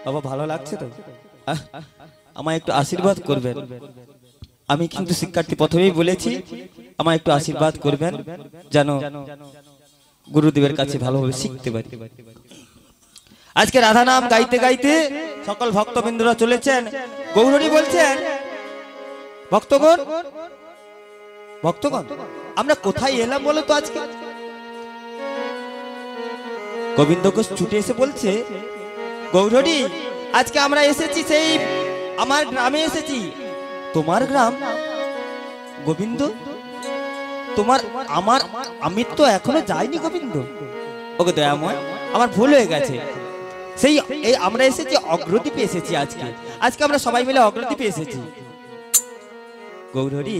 বাবা ভালো লাগছে তো? আমায় একটু আশীর্বাদ করবেন। আমি কিন্তু শিক্ষার্থী, প্রথমেই বলেছি আমায় একটু আশীর্বাদ করবেন যেন গুরুদেবের কাছে ভালোভাবে শিখতে পারি। আজকে রাধা নাম গাইতে গাইতে সকল ভক্তবৃন্দরা চলেছেন। গৌরী বলছেন, ভক্তগণ ভক্তগণ আমরা কোথায় এলাম বলো তো? আজকে গোবিন্দ ঘোষ ছুটে এসে বলছে, গৌরী আজকে আমরা এসেছি সেই আমার গ্রামে এসেছি। তোমার গ্রাম? গোবিন্দ তোমার আমার আমি তো এখনো যাইনি গোবিন্দ। ওকে দয়াময়, আমার ভুল হয়ে গেছে। সেই আমরা এসেছি অগ্রদ্বীপে এসেছি। আজকে আমরা সবাই মিলে অগ্রদ্বীপে এসেছি। গৌরী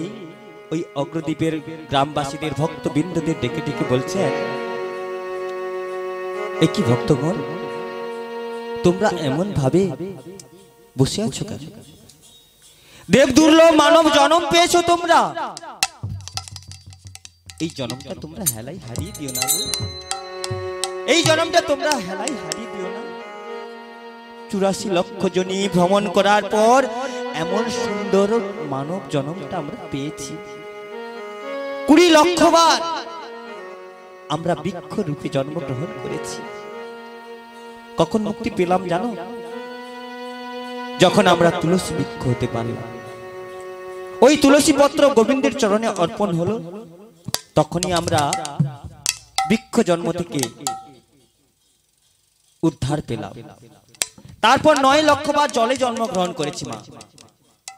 ওই অগ্রদ্বীপের গ্রামবাসীদের ভক্তবৃন্দদের ডেকে ডেকে বলছেন, এ কি ভক্তগণ, তোমরা এমন ভাবে বসে আছো কেন? দেব দুর্লভ মানব জন্ম পেয়েছো তোমরা। এই জন্মটা তোমরা হেলাই হারিয়ে দিও না গো। এই জন্মটা তোমরা হেলাই হারিয়ে দিও না। 84 লক্ষ জনি ভ্রমণ করার পর এমন সুন্দর মানব জন্মটা আমরা পেয়েছি। 20 লক্ষ বার আমরা বৃক্ষ রূপে জন্মগ্রহণ করেছি। কখন মুক্তি পেলাম জানো? যখন আমরা তুলসী বৃক্ষ হতে পারলাম। ওই তুলসী পত্র গোবিন্দের চরণে অর্পণ হলো, তখনই আমরা বৃক্ষ জন্ম থেকে উদ্ধার পেলাম। তারপর 9 লক্ষ বার জলে জন্মগ্রহণ করেছি মা।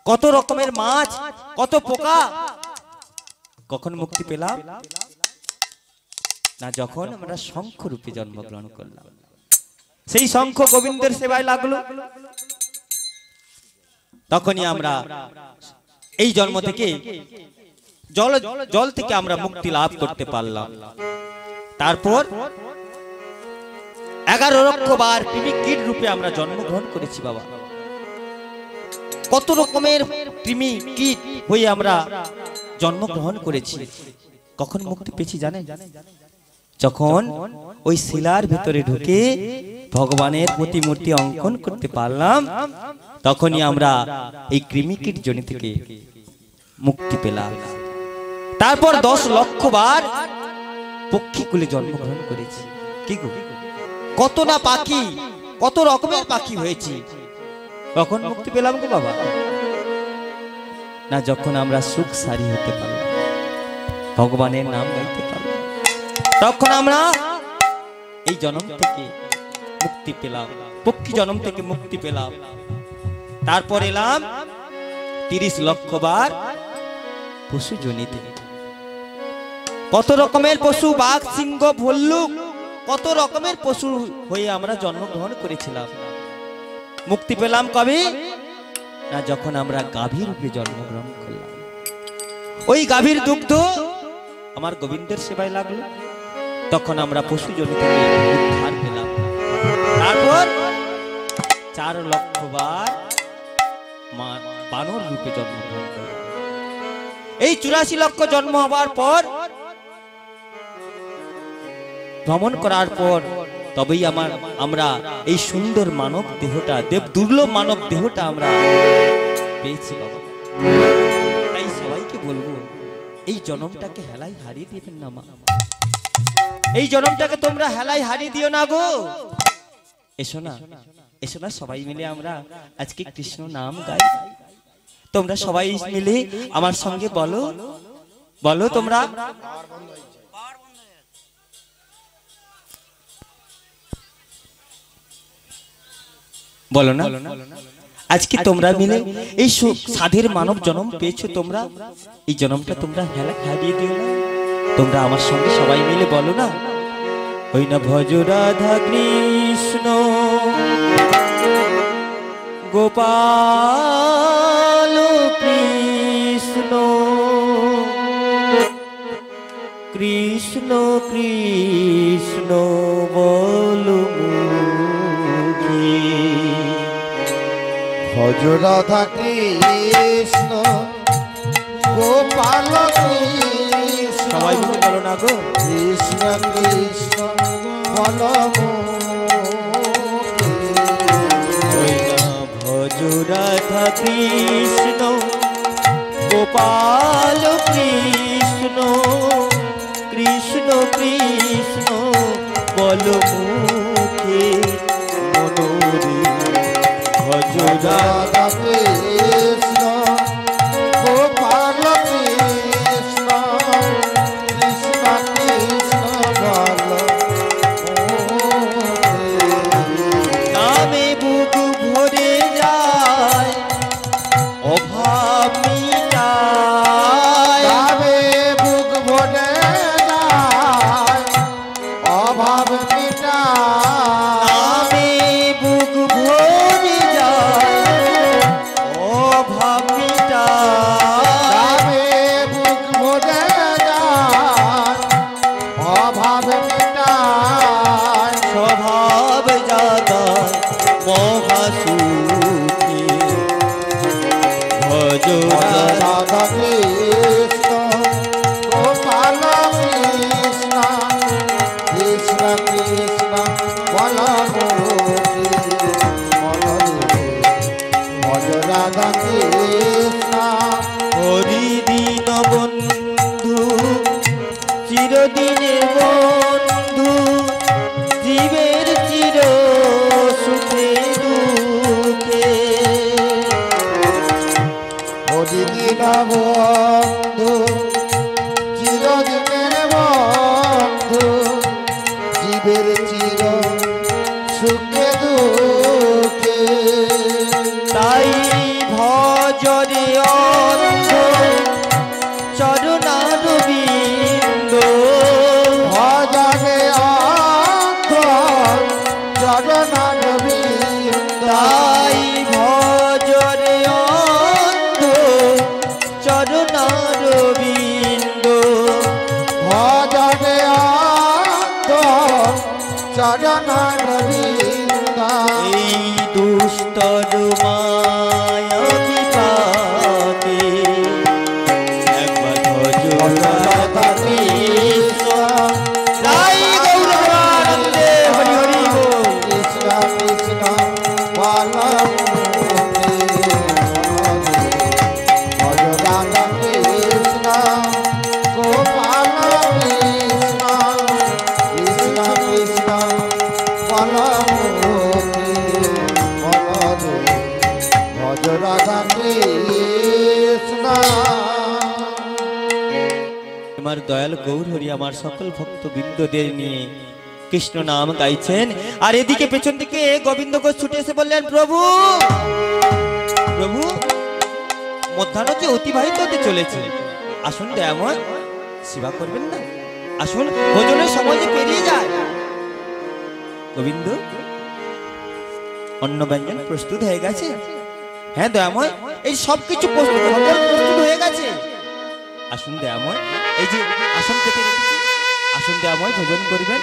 কত রকমের মাছ, কত পোকা। কখন মুক্তি পেলাম না? যখন আমরা শঙ্খ রূপে জন্মগ্রহণ করলাম। সেই শঙ্খ গোবিন্দের সেবায় লাগলো, তখনই আমরা এই জন্ম থেকে জল থেকে আমরা মুক্তি লাভ করতে পারলাম। তারপর 11 লক্ষ বার কৃমিকীট রূপে আমরা জন্মগ্রহণ করেছি বাবা। কত রকমের কৃমিকীট হয়ে আমরা জন্মগ্রহণ করেছি। কখন মুক্তি পেয়েছি জানেন? যখন ওই শিলার ভিতরে ঢুকে ভগবানের প্রতিমূর্তি অঙ্কন করতে পারলাম, তখনই আমরা এই কৃমিকীট জনি থেকে মুক্তি পেলাম। তারপর 10 লক্ষ বার পক্ষীকুলে জন্মগ্রহণ করেছি। কি গো, কত না পাখি, কত রকমের পাখি হয়েছি। কখন মুক্তি পেলাম গো বাবা? না যখন আমরা সুখ সারি হতে পারলাম, ভগবানের নাম গাইতে পারলাম, তখন আমরা এই জন্ম থেকে মুক্তি পেলাম, পক্ষী জন্ম থেকে মুক্তি পেলাম। তারপর এলাম 30 লক্ষ বার পশু জনিতে। কত রকমের পশু, বাঘ, সিংহ, ভল্লুক, কত রকমের পশু হয়ে আমরা জন্মগ্রহণ করেছিলাম। মুক্তি পেলাম কবে না? যখন আমরা গাভী রূপে জন্মগ্রহণ করলাম। ওই গাভীর দুগ্ধ আমার গোবিন্দের সেবায় লাগলো, তখন আমরা পশু জনিত উদ্ধার পেলাম। তারপর 4 লক্ষ বার বানর রূপে জন্মগ্রহণ করলাম। এই 84 লক্ষ জন্ম হবার পর, ভ্রমণ করার পর, তবেই আমরা এই সুন্দর মানব দেহটা, দেব দুর্লভ মানব দেহটা আমরা পেয়েছি বাবা। তাই সবাইকে বলবো, এই জন্মটাকে হেলাই হারিয়ে দিবেন না মা। এই জন্মটাকে তোমরা হেলাই হারিয়ে দিও না গো। এসো না, এসো না, সবাই মিলে আমরা আজকে কৃষ্ণ নাম গাই। তোমরা সবাই মিলে আমার সঙ্গে বলো, বলো তোমরা, বলো না। আজকে তোমরা মিলে এই সাধের মানব জন্ম পেয়েছো, তোমরা এই জন্মটা তোমরা হেলাই হারিয়ে দিও না। তোমরা আমার সঙ্গে সবাই মিলে বলো না, ওই না ভজ রাধা কৃষ্ণ গোপাল কৃষ্ণ কৃষ্ণ কৃষ্ণ বলো মুখে। ভজ রাধা কৃষ্ণ গোপাল কৃষ্ণ, সবাই মিলে বলো না গো, কৃষ্ণ কৃষ্ণ বলো মুখে। রাধা কৃষ্ণ গোপাল কৃষ্ণ কৃষ্ণ কৃষ্ণ বল মুখে মনোরে ভজ রাধা রাধা কৃষ্ণ গোপাল কৃষ্ণ কৃষ্ণ কৃষ্ণ বল নামে বুক ভরে যায় অভাব মিটায় যাবে বুক ভরে যায় অভাব মিটায় নামে বুক ভরে যায় অভাব মিটায় যাবে বুক ভরে যায় অভাব মিটায় স্বভাব জাতা মহাসুখী ভজ রাধা কৃষ্ণ গোপাল কৃষ্ণ কৃষ্ণ কৃষ্ণ বল ভজ রাধা কৃষ্ণ হরি দীন বন্ধু চিরদিনের বন্ধু জীবের চির সুখে দুঃখে হরিদিন বন্ধু চিরদিনের বন্ধু জীবের চির সুখে দুঃখে তাই ভজরে অন্ধ চরণারবিন্দ ভজনে অন্ধ চরণারবিন্দ তাই ভজরে অন্ধ চরণারবিন্দ ভজনে অন্ধ চরণারবিন্দ এই দুস্তর মায়া বিপাকে একবার ভজ রাধা কৃষ্ণ তাই গৌরবানন্দে হরি হরি বল। কৃষ্ণ কৃষ্ণ বল ভজ রাধা কৃষ্ণ গোপাল কৃষ্ণ কৃষ্ণ কৃষ্ণ বল ভজ রাধা কৃষ্ণ আমার দয়াল গৌর হরি আমার সকল ভক্ত বৃন্দদের নিয়ে কৃষ্ণ নাম গাইছেন আর এদিকে পেছন দিকে গোবিন্দ ঘোষ ছুটে এসে বললেন প্রভু প্রভু মধ্যাহ্ন যে অতিবাহিত হতে চলেছে আসুন দয়াময় সেবা করবেন না আসুন ভোজনের সময় যে পেরিয়ে যায় গোবিন্দ অন্ন ব্যঞ্জন প্রস্তুত হয়ে গেছে হ্যাঁ দয়াময় এই সবকিছু প্রস্তুত হয়ে গেছে আসুন দয়াময় এই যে আসন পেতে রেখেছি আসন দয়াময় ভোজন করবেন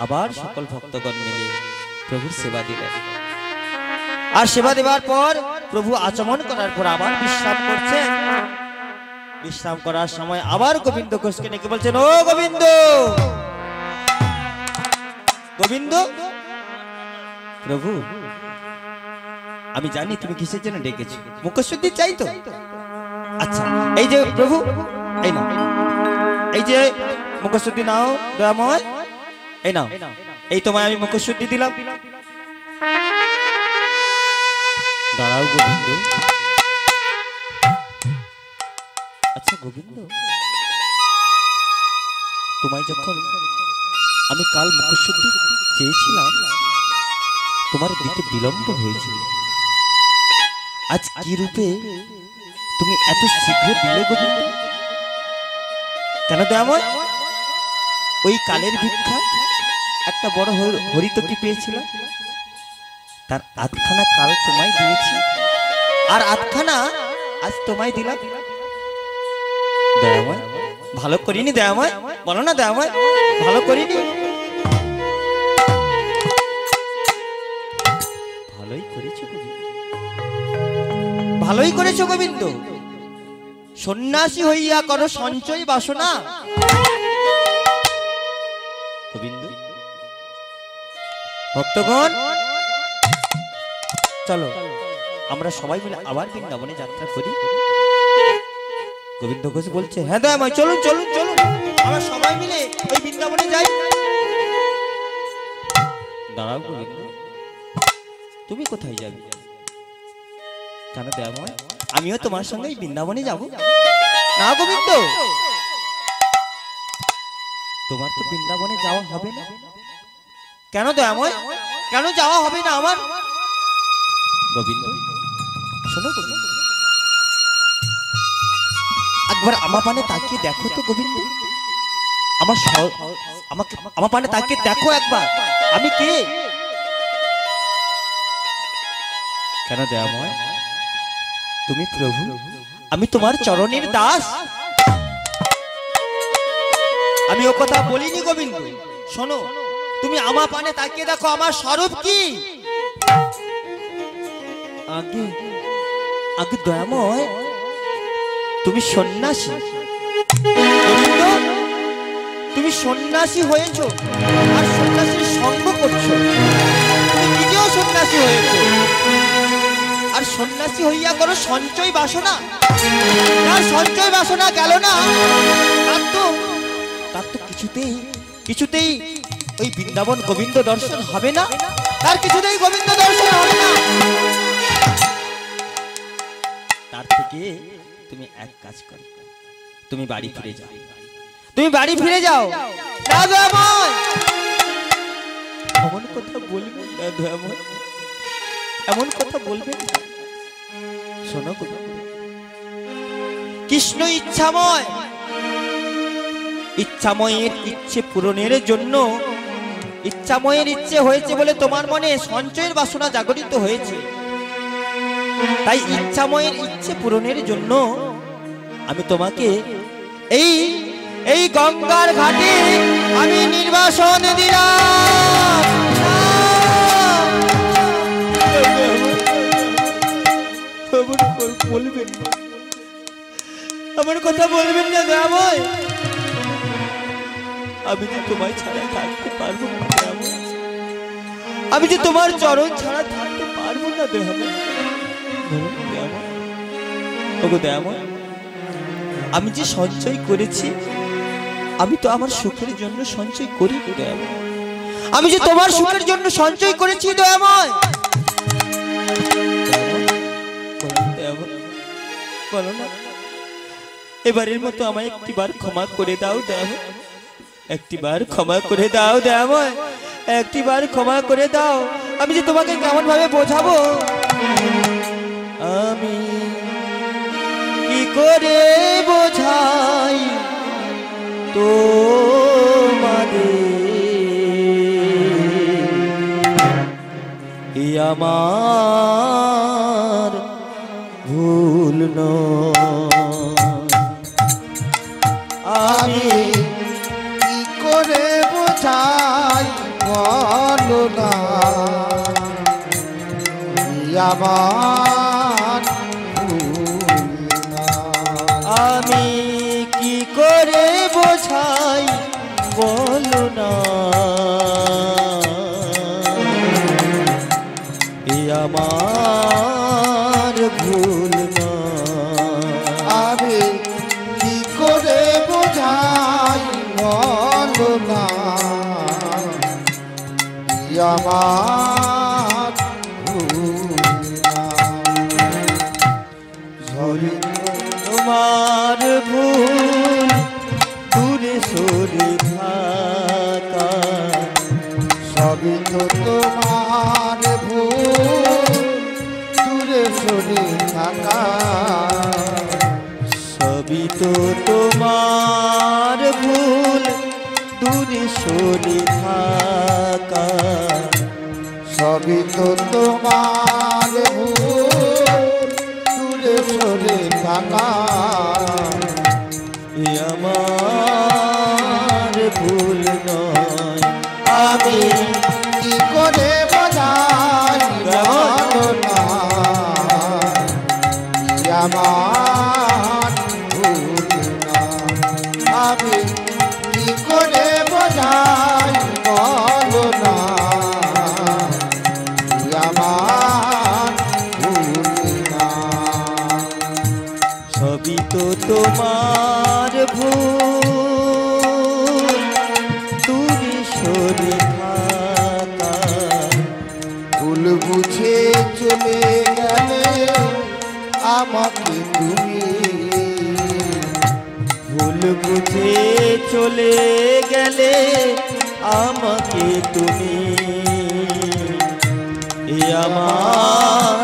আবার সকল ভক্তগণ মিলে প্রভুর সেবা দিলেন আর সেবা দেওয়ার পর প্রভু আচমন করার পর আবার বিশ্রাম করছেন বিশ্রাম করার সময় আবার গোবিন্দ ঘোষকে ডেকে বলছেন ও গোবিন্দ গোবিন্দ প্রভু আমি জানি তুমি কিসের জন্য ডেকেছো মুখশুদ্ধি চাই তো আচ্ছা এই যে প্রভু এই নাও এই যে মুখশুদ্ধি নাও দয়াময় এই নাও এই তোমায় আমি মুখশুদ্ধি দিলাম দাঁড়াও গোবিন্দ আচ্ছা গোবিন্দ তোমায় যখন আমি কাল মুখশুদ্ধি চেয়েছিলাম তোমার দিতে বিলম্ব হয়েছিল আজ কি রূপে তুমি এত শীঘ্র দিলে গোবিন্দ কেন দয়াময় ওই কালের ভিক্ষা একটা বড় হরিতকি পেয়েছিল তার আধখানা কাল তোমায় দিয়েছি আর আধখানা আজ তোমায় দিলাম দয়াময় ভালো করিনি দয়াময় বলো না দয়াময় ভালো করিনি ভালোই করেছো গোবিন্দ ভালোই করেছো গোবিন্দ সন্ন্যাসী হইয়া করো সঞ্চয় বাসনা গোবিন্দ ভক্তগণ চলো আমরা সবাই মিলে আবার বৃন্দাবনে যাত্রা করি। গোবিন্দ ঘোষ বলছে, হ্যাঁ দয়াময়, চলুন চলুন চলুন, আমরা সবাই মিলে ওই বৃন্দাবনে যাই। দাঁড়াও গোবিন্দ, তুমি কোথায় যাবে? কেন দয়াময়, আমিও তোমার সঙ্গে বৃন্দাবনে যাব। না গোবিন্দ, তোমার তো বৃন্দাবনে যাওয়া হবে না। কেন দয়াময়, কেন যাওয়া হবে না আমার? গোবিন্দ শোনো গোবিন্দ, একবার আমার পানে তাকিয়ে দেখো তো গোবিন্দ, আমার পানে তাকিয়ে দেখো একবার, আমি কে? কেন দয়াময়, তুমি প্রভু, আমি তোমার চরণের দাস। আমি ও কথা বলিনি গোবিন্দ, শোনো, তুমি আমার পানে তাকিয়ে দেখো, আমার স্বরূপ কি? আগে আগে দয়াময়, তুমি সন্ন্যাসী গোবিন্দ, তুমি সন্ন্যাসী হয়েছো আর সন্ন্যাসীর সঙ্গ করছো। তুমি নিজেও সন্ন্যাসী হয়েছো আর সন্ন্যাসী হইয়া করো সঞ্চয় বাসনা। আর সঞ্চয় বাসনা গেল না, তার তো কিছুতেই ওই বৃন্দাবন গোবিন্দ দর্শন হবে না, তার কিছুতেই গোবিন্দ দর্শন হবে না। তার থেকে তুমি এক কাজ করো, তুমি বাড়ি ফিরে যাও, তুমি বাড়ি ফিরে যাও। না দয়াময়, এমন কথা বলবেন না দয়াময়, এমন কথা বলবেন না। শোনো কৃষ্ণ ইচ্ছাময়, ইচ্ছাময়ের ইচ্ছে পূরণের জন্য, ইচ্ছাময়ের ইচ্ছে হয়েছে বলে তোমার মনে সঞ্চয়ের বাসনা জাগরিত হয়েছে। তাই ইচ্ছাময়ের ইচ্ছে পূরণের জন্য আমি তোমাকে এই গঙ্গার ঘাটে আমি নির্বাসন দিলাম। বলবেন না, আমার কথা বলবেন না দয়াময়, আমি যে তোমায় ছাড়া থাকতে পারবো না দয়াময়, আমি যে তোমার চরণ ছাড়া থাকতে পারবো না দয়াময়। ওগো দয়াময়, আমি যে সঞ্চয় করেছি, আমি তো আমার সুখের জন্য সঞ্চয় করি দয়াময়, আমি যে তোমার সুখের জন্য সঞ্চয় করেছি দয়াময়। বলো না, এবারের মতো আমায় একটিবার ক্ষমা করে দাও দয়াময়, একটিবার ক্ষমা করে দাও দয়াময়, একটিবার ক্ষমা করে দাও। আমি যে তোমাকে কেমন ভাবে বোঝাবো, আমি কি করে বোঝাই তোমাদের, আমার ভুল নয়। আমি কি করে বোঝাই বলো না, আমার ভুল না। আমি কি করে বোঝাই বলো না, আমার ভুল না। আমি কি করে বোঝাই বলো না, আমার ভুল না। তোমার ভুল দূরে সরে থাকা, সবই তো তোমার ভুল দূরে সরে থাকা, সবই তো তোমার ভুল দূরে সরে থাকা, সবই তো তোমার ভুল দূরে সরে থাকা। আমার ভুল নয়। আমি কি করে বোঝাই বলো না, আমার ভুল না। আমি কি করে বোঝাই বলো না, আমার ভুল তুমি সরে থাকা, ভুল বুঝে চলে গেলে আমাকে তুমি, ভুল বুঝে চলে গেলে আমাকে তুমি, এ আমার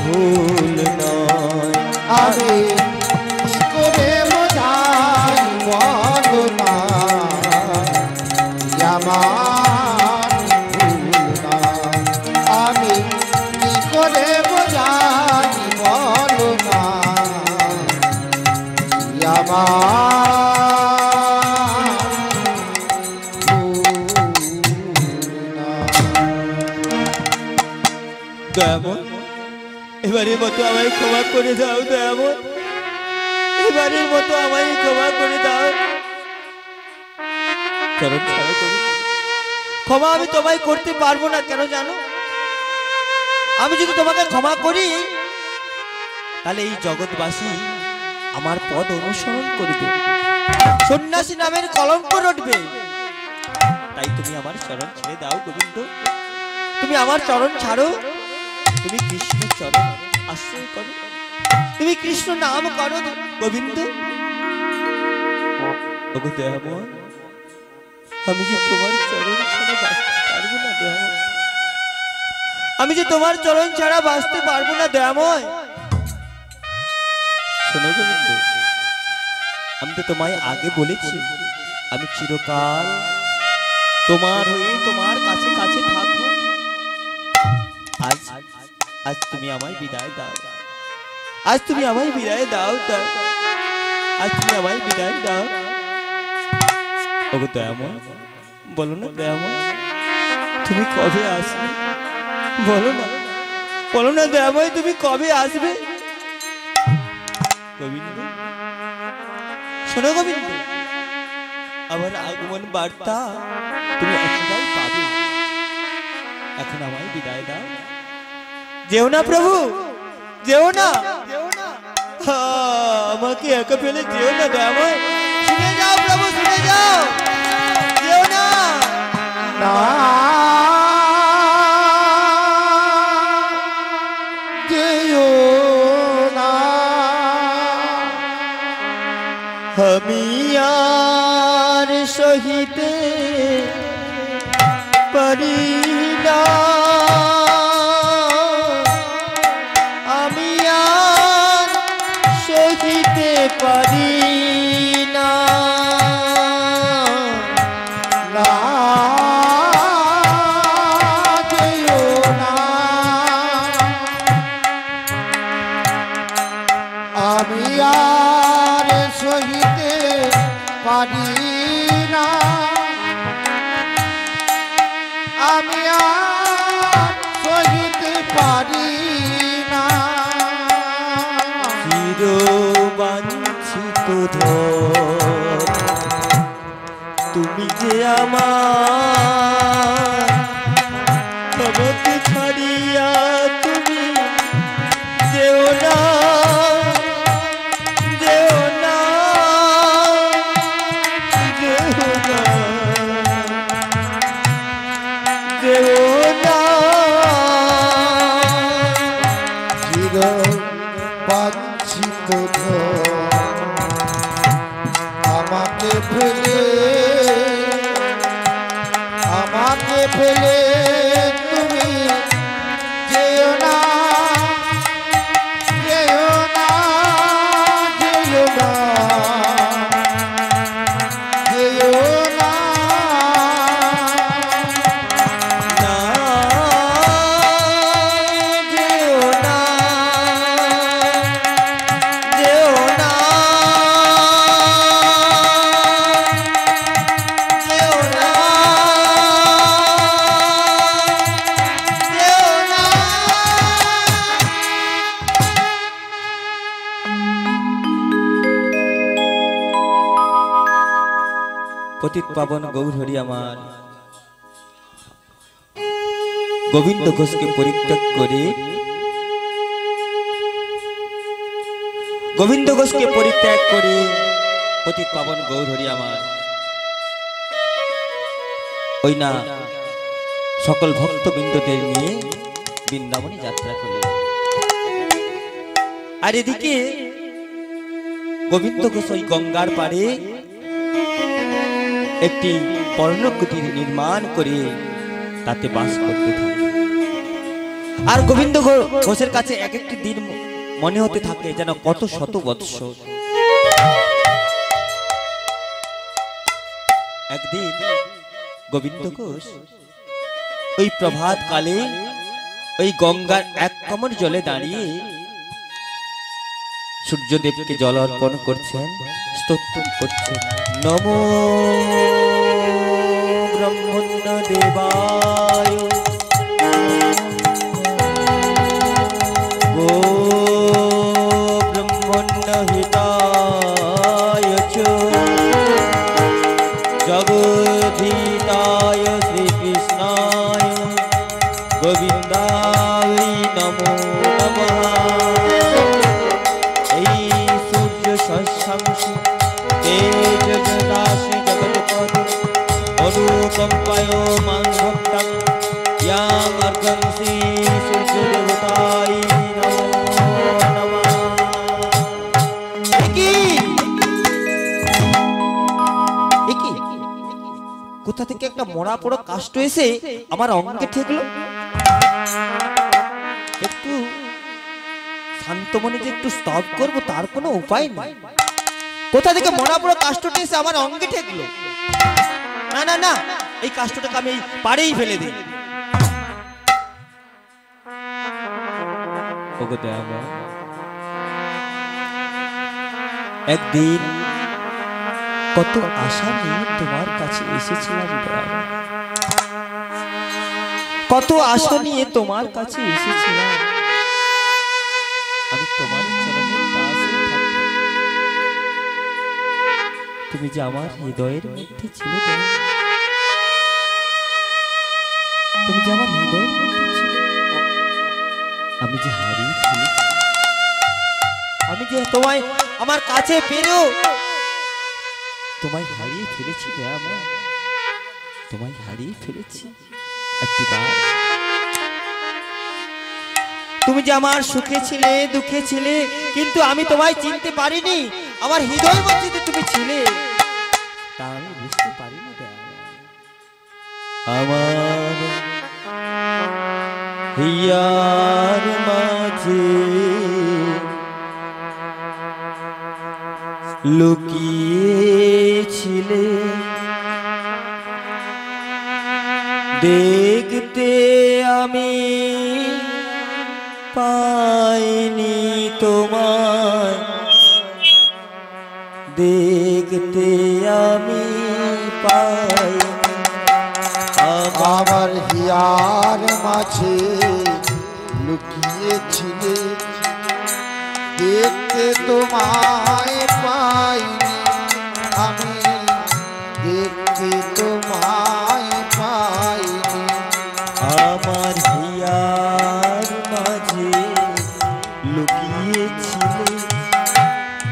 ভুল নয়। আমি কি করে বোঝাই বলো না, আমার ভুল না। আমি কি করে বোঝাই বলো না, দয়াময়, এবারের মতো আমায় ক্ষমা করে দাও দয়াময়, এবারের মতো আমায় ক্ষমা করে দাও। চরণ ছাড়া করি, ক্ষমা আমি তোমায় করতে পারবো না, কেন জানো? আমি যদি তোমাকে ক্ষমা করি তাহলে এই জগৎবাসী আমার পদ অনুসরণ করবে, সন্ন্যাসী নামের কলঙ্ক রটবে। তাই তুমি আমার চরণ ছেড়ে দাও গোবিন্দ, তুমি আমার চরণ ছাড়ো, তুমি কৃষ্ণ চরণ আশ্রয় করো, তুমি কৃষ্ণ নাম করো গোবিন্দ। ওগো দয়াময়, আমি যে তোমার চরণ ছাড়া বাঁচতে পারবো না দয়াময়, আমি যে তোমার চরণ ছাড়া বাঁচতে পারবো না দয়াময়। শোনো গোবিন্দ, আমি তো তোমায় আগে বলেছি আমি চিরকাল তোমার হয়ে তোমার কাছে কাছে থাকবো। আজ আজ তুমি আমায় বিদায় দাও, আজ তুমি আমায় বিদায় দাও, আজ তুমি আমায় বিদায় দাও। ওগো দয়াময়, বলো না দয়াময়, তুমি কবে আসবে? বলো না, বলো না দয়াময়, তুমি কবে আসবে? গোবিন্দ, শোনো গোবিন্দ, আমার আগমন বার্তা তুমি অচিরেই পাবে। এখন আমায় বিদায় দাও। যেও না প্রভু, যেও না, আমাকে একা ফেলে যেও না দয়াময়, শুনে যাও প্রভু, শুনে যাও, যেও না। না যেও না, আমি আর সহিতে পারি না, আমি আর সহিতে পারি না। না যেও না, আমি আর সহিতে পারি না, আমি আর সহিতে পারি না। চিরবাঞ্ছিত ধন তুমি যে আমার, তোমাকে ছাড়িয়া তুমি যেও না, যেও না, যেও না, যেও না। চির বাঞ্ছিত আমাকে ফেলে, আমাকে ফেলে তুমি যেও না, যেও না, যেও না, যেও না। না, যেও না, যেও না, যেও না, যেও না। পতিত পাবন গৌর হরি আমার গোবিন্দ ঘোষকে পরিত্যাগ করে, গোবিন্দ ঘোষকে পরিত্যাগ করে পতিত পাবন গৌরহরি আমার ওই না সকল ভক্তবৃন্দদের নিয়ে বৃন্দাবনে যাত্রা করলেন। আর এদিকে গোবিন্দ ঘোষ ওই গঙ্গার পাড়ে একটি পর্ণকুটির নির্মাণ করে তাতে বাস করতে থাকে। আর গোবিন্দ ঘোষের কাছে এক একটি দিন মনে হতে থাকে যেন কত শত বৎসর। একদিন গোবিন্দ ঘোষ ওই প্রভাত কালে ওই গঙ্গার এক কমর জলে দাঁড়িয়ে সূর্যদেবকে জল অর্পণ করছেন, স্তোত্র করছেন। নমো ব্রহ্মণ্য দেবায় গো ব্রহ্মণ্য হিতায় চ জগদ্ধিতায় শ্রীকৃষ্ণায় গোবিন্দায় নমো নমঃ। এই সূর্য শশাংশু তেজ জদাসি জগৎপদ অনুকম্পায় মাং ভক্তং ইয়াং অর্ঘং শ্রী সূর্য দেবতায় নমো নমঃ। কোথা থেকে একটা মরা পড়ো কাষ্ট এসে আমার অঙ্গে ঠেকলো। একটু শান্ত মনে যে একটু স্তব করবো তার কোনো উপায় নেই। কোথা থেকে মরা পড়ো কাষ্টটা এসে আমার অঙ্গে ঠেকলো। না না না, এই কাষ্টটাকে আমি পাড়েই ফেলে দিই। একদিন কত আশা নিয়ে তোমার কাছে এসেছিলাম, কত আশা নিয়ে তোমার কাছে এসেছিলাম। আমি তোমার চরণের দাস হয়ে থাকতাম। তুমি যে আমার হৃদয়ের মধ্যে ছিলে, তুমি যে আমার হৃদয়ের মধ্যে ছিলে, আমি যে হারিয়ে ফেলেছি। আমি যে তোমায় আমার কাছে পেলেও তোমায় হারিয়ে ফেলেছি, তোমায় হারিয়ে ফেলেছি। তুমি যে আমার সুখে ছিলে, দুঃখে ছিলে, কিন্তু আমি তোমায় চিনতে পারিনি। আমার হৃদয়ের মধ্যে তুমি ছিলে, তা আমি বুঝতে পারিনি। আমার হিয়ার মাঝে লুকিয়েছিলে, দেখতে আমি পাইনি তোমায়, দেখতে আমি পাইনি। আমার হিয়ার মাঝে লুকিয়েছিলে, দেখতে তোমায় পাইনি আমি, দেখতে তোমায় পাইনি। আমার হিয়ার মাঝে লুকিয়েছিলে,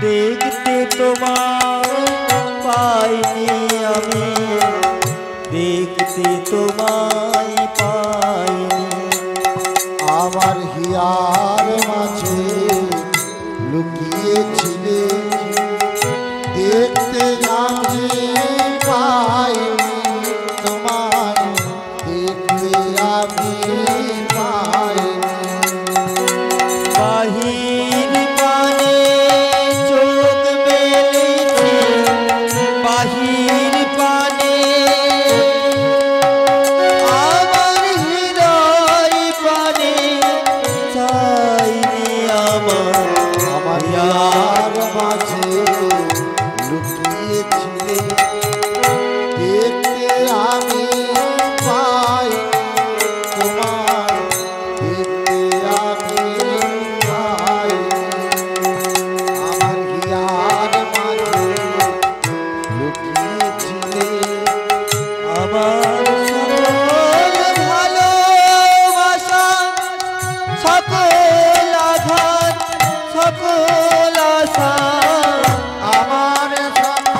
দেখতে তোমায় পাইনি আমি, দেখতে তোমায় পাইনি। আমার হিয়ার মাঝে লুকিয়েছিলে, দেখতে আমি পাইনি তোমায়, দেখতে আমি পাইনি। বাহির পানে চোখ মেলেছি, বাহির পানে আমার হৃদয় পানে চাইনি। আমার হিয়ার মাঝে লুকিয়েছিলে, দেখতে আমি পাই তোমায়, দেখতে আমি পাই। আমার হিয়ার মাঝে লুকিয়েছিলে, আমার সকল ভালোবাসা, সকল আঘাত, সকল আশা, আমার সকল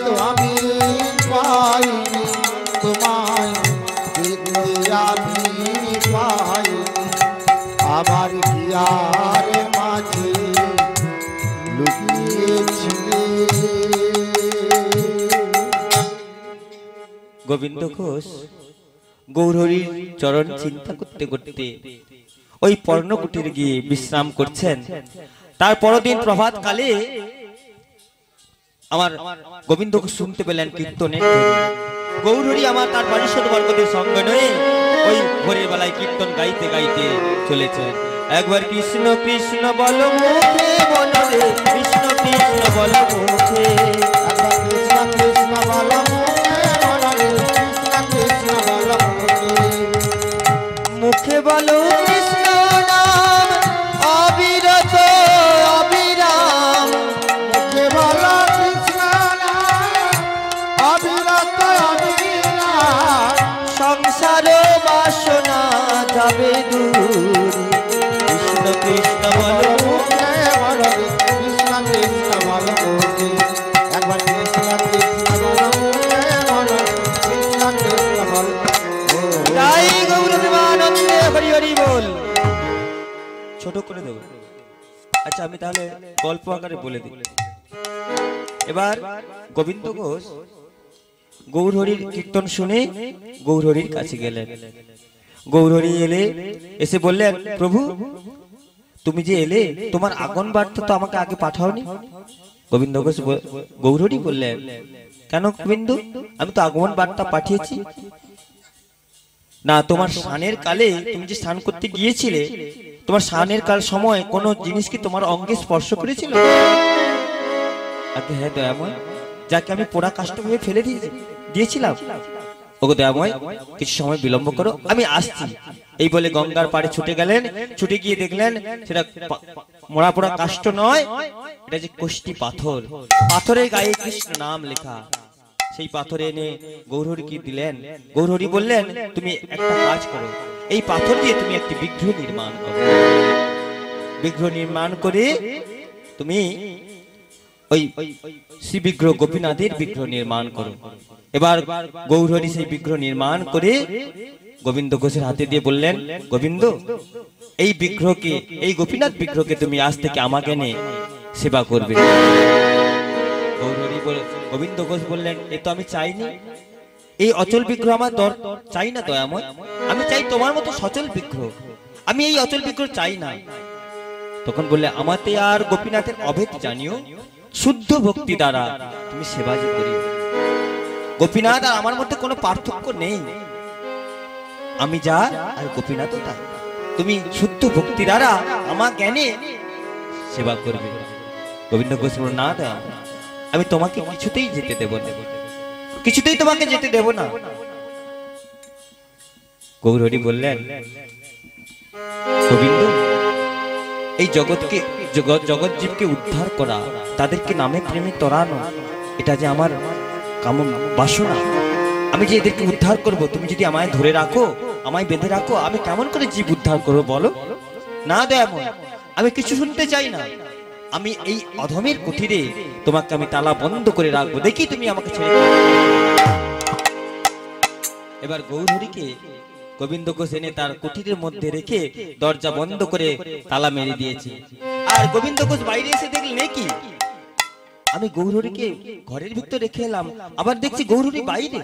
তো আমি পাইনি তোমায় দেখতে আমি পাইনি আমার হিয়ার মাঝে লুকিয়েছিলে। গোবিন্দ ঘোষ গৌরহরির চরণ চিন্তা করতে করতে ওই পর্ণকুটিরে গিয়ে বিশ্রাম করছেন। তার পরদিন প্রভাত কালে আমার গোবিন্দ ঘোষ শুনতে পেলেন কীর্তনের ধ্বনি। গৌরহরি আমার তার পারিষদ বর্গদের সঙ্গে নয়ে ওই ভোরের বেলায় কীর্তন গাইতে গাইতে চলেছেন। একবার কৃষ্ণ কৃষ্ণ বল মুখে বলো রে, কৃষ্ণ কৃষ্ণ বল মুখে, একবার কৃষ্ণ কৃষ্ণ বল মুখে বলো রে, কৃষ্ণ কৃষ্ণ বল মুখে। মুখে বলো কৃষ্ণ নাম অবিরত অবিরাম, মুখে বলো কৃষ্ণ নাম অবিরত অবিরাম, সংসার বাসনা যাবে দূর। কৃষ্ণ কৃষ্ণ বল মুখে বলো রে, কৃষ্ণ কৃষ্ণ বল মুখে। একবার কৃষ্ণ কৃষ্ণ বল মুখে বলো রে, কৃষ্ণ কৃষ্ণ বল মুখে। তাই গৌরদেবানন্দে হরি হরি বল। ছোট করে দেব। আচ্ছা আমি তাহলে গল্প আকারে বলে দিই। এবার গোবিন্দ ঘোষ গৌরহরির কীর্তন শুনে গৌরহরির কাছে গেলেন। গৌরহরি এলে এসে বললেন, প্রভু তুমি যে এলে তোমার আগমন বার্তা তো আমাকে আগে পাঠাওনি। গোবিন্দ ঘোষ গৌরহরি বললেন, কেন গোবিন্দ, আমি তো আগমন বার্তা পাঠিয়েছি। না, তোমার স্নানের কালে তুমি যে স্নান করতে গিয়েছিলে, তোমার স্নানের কাল সময় কোন জিনিস কি তোমার অঙ্গে স্পর্শ করেছিল? আগে হ্যাঁ দয়াময়, যাকে আমি পোড়া কাষ্ট ভেবে ফেলে দিয়েছিলাম। ওগো দয়াময়, কিছু সময় বিলম্ব করো, আমি আসছি। এই বলে গঙ্গার পাড়ে ছুটে গেলেন। ছুটে গিয়ে দেখলেন সেটা মোড়া পোড়া কাষ্ট নয়, এটা যে কোষ্টি পাথর, পাথরের গায়ে কৃষ্ণ নাম লেখা। সেই পাথরে এনে গৌরহরিকে দিলেন। গৌরহরি বললেন, তুমি একটা কাজ করো, এই পাথর দিয়ে তুমি একটি বিগ্রহ নির্মাণ করো। বিগ্রহ নির্মাণ করে তুমি ওই শ্রী বিগ্রহ গোপীনাথের বিগ্রহ নির্মাণ করো। এবার গৌরহরি সেই বিগ্রহ নির্মাণ করে গোবিন্দ ঘোষের হাতে দিয়ে বললেন, গোবিন্দ এই বিগ্রহকে, এই গোপীনাথ বিগ্রহকে তুমি আজ থেকে আমাকে এনে সেবা করবে। গোবিন্দ ঘোষ বললেন, এ তো আমি চাইনি, এই অচল বিগ্রহ আমার চাই না দয়াময়, আমি চাই তোমার মতো সচল বিগ্রহ, আমি এই অচল বিগ্রহ চাই না। তখন বললে, আমাতে আর গোপীনাথের অভেদ জানিও, শুদ্ধ ভক্তি দ্বারা তুমি সেবা যে করি। গোপীনাথ আর আমার মধ্যে কোনো পার্থক্য নেই, আমি যা আর গোপীনাথও তাই। তুমি শুদ্ধ ভক্তি দ্বারা আমার জ্ঞানে সেবা করবে। গোবিন্দ ঘোষ বলল, না দয়া, আমি তোমাকে কিছুতেই যেতে দেব না, কিছুতেই তোমাকে যেতে দেব না। গৌরহরি বললেন, গোবিন্দ এই জগৎকে, জগৎ জীবকে উদ্ধার করা, তাদেরকে নামে প্রেমে তরানো, এটা যে আমার কাম বাসনা। আমি যে এদেরকে উদ্ধার করব, তুমি যদি আমায় ধরে রাখো, আমায় বেঁধে রাখো, আমি কেমন করে জীব উদ্ধার করবো বলো? না দয়াময়, আমি কিছু শুনতে চাই না, আমি এই অধমের কুঠিরে তোমাকে আমি তালা বন্ধ করে রাখবো, দেখি তুমি আমাকে ছেড়ে। এবার গৌরহরিকে গোবিন্দ ঘোষ এনে তার কুঠিরের মধ্যে রেখে দরজা বন্ধ করে তালা মেরে দিয়েছে। আর গোবিন্দ ঘোষ বাইরে এসে দেখলেন, কি আমি গৌরহরিকে ঘরের ভিতর রেখে এলাম, আবার দেখছি গৌরহরি বাইরে,